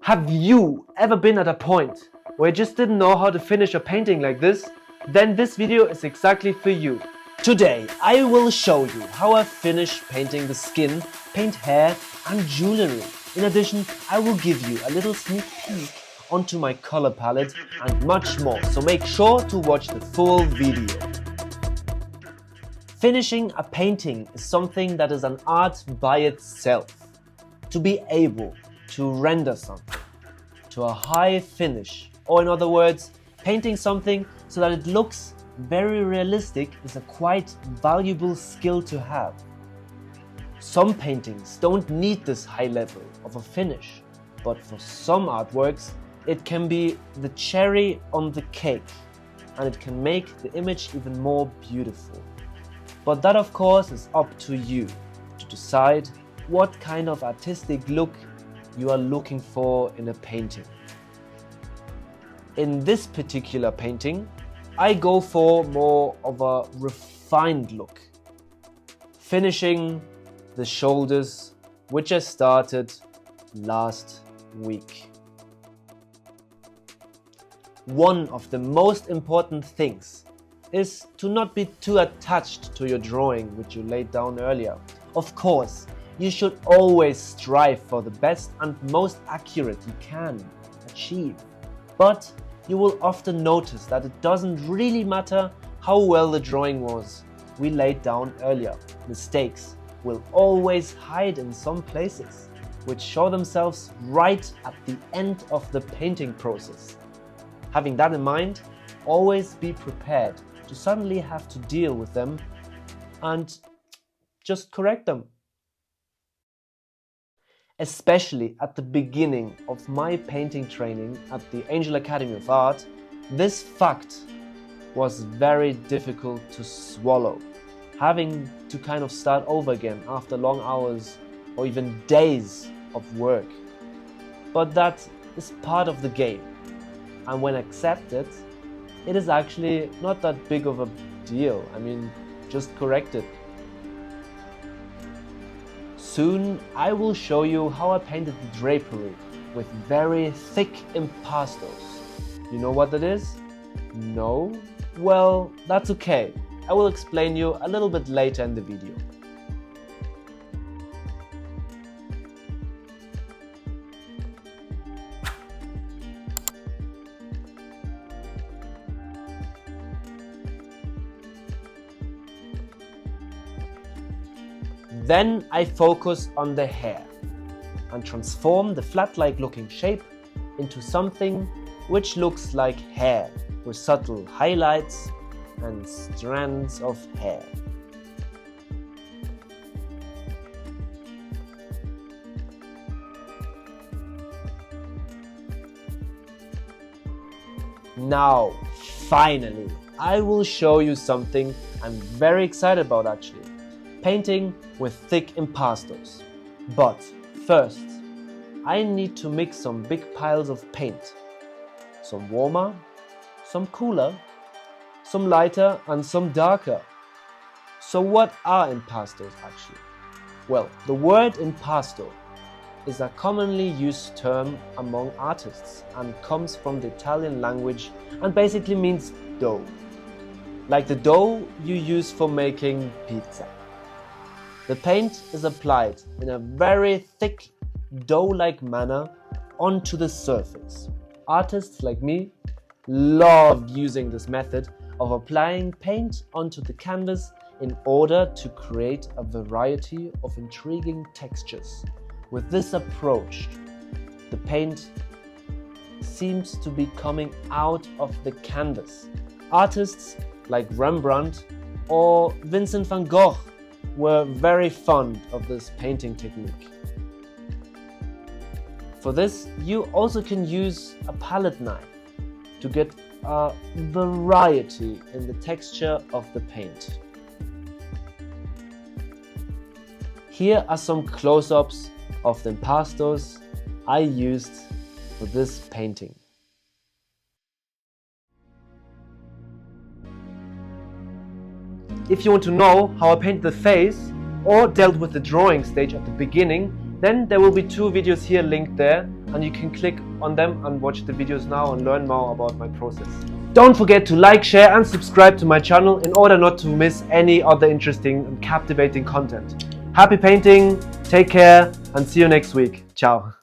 Have you ever been at a point where you just didn't know how to finish a painting like this? Then this video is exactly for you. Today I will show you how I finish painting the skin, paint hair and jewelry. In addition, I will give you a little sneak peek onto my color palette and much more, so make sure to watch the full video. Finishing a painting is something that is an art by itself. To be able to render something to a high finish, or in other words, painting something so that it looks very realistic, is a quite valuable skill to have. Some paintings don't need this high level of a finish, but for some artworks it can be the cherry on the cake and it can make the image even more beautiful. But that of course is up to you to decide what kind of artistic look you are looking for in a painting. In this particular painting, I go for more of a refined look, finishing the shoulders, which I started last week. One of the most important things is to not be too attached to your drawing which you laid down earlier. Of course, you should always strive for the best and most accurate you can achieve. But you will often notice that it doesn't really matter how well the drawing was we laid down earlier. Mistakes will always hide in some places, which show themselves right at the end of the painting process. Having that in mind, always be prepared to suddenly have to deal with them and just correct them. Especially at the beginning of my painting training at the Angel Academy of Art, this fact was very difficult to swallow. Having to kind of start over again after long hours or even days of work. But that is part of the game, and when accepted, it is actually not that big of a deal. I mean, just correct it. Soon I will show you how I painted the drapery with very thick impostors. You know what that is? No? Well, that's okay. I will explain you a little bit later in the video. Then I focus on the hair and transform the flat-like looking shape into something which looks like hair with subtle highlights and strands of hair. Now, finally, I will show you something I'm very excited about actually. Painting with thick impostors. But first, I need to mix some big piles of paint. Some warmer, some cooler, some lighter and some darker. So what are impostors actually? Well, the word impasto is a commonly used term among artists and comes from the Italian language and basically means dough. Like the dough you use for making pizza. The paint is applied in a very thick, dough-like manner onto the surface. Artists like me love using this method of applying paint onto the canvas in order to create a variety of intriguing textures. With this approach, the paint seems to be coming out of the canvas. Artists like Rembrandt or Vincent van Gogh were very fond of this painting technique. For this, you also can use a palette knife to get a variety in the texture of the paint. Here are some close-ups of the impostors I used for this painting. If you want to know how I painted the face or dealt with the drawing stage at the beginning, Then there will be 2 videos here linked there, and you can click on them and watch the videos now and learn more about my process. Don't forget to like, share and subscribe to my channel in order not to miss any other interesting and captivating content. Happy painting, take care and see you next week. Ciao.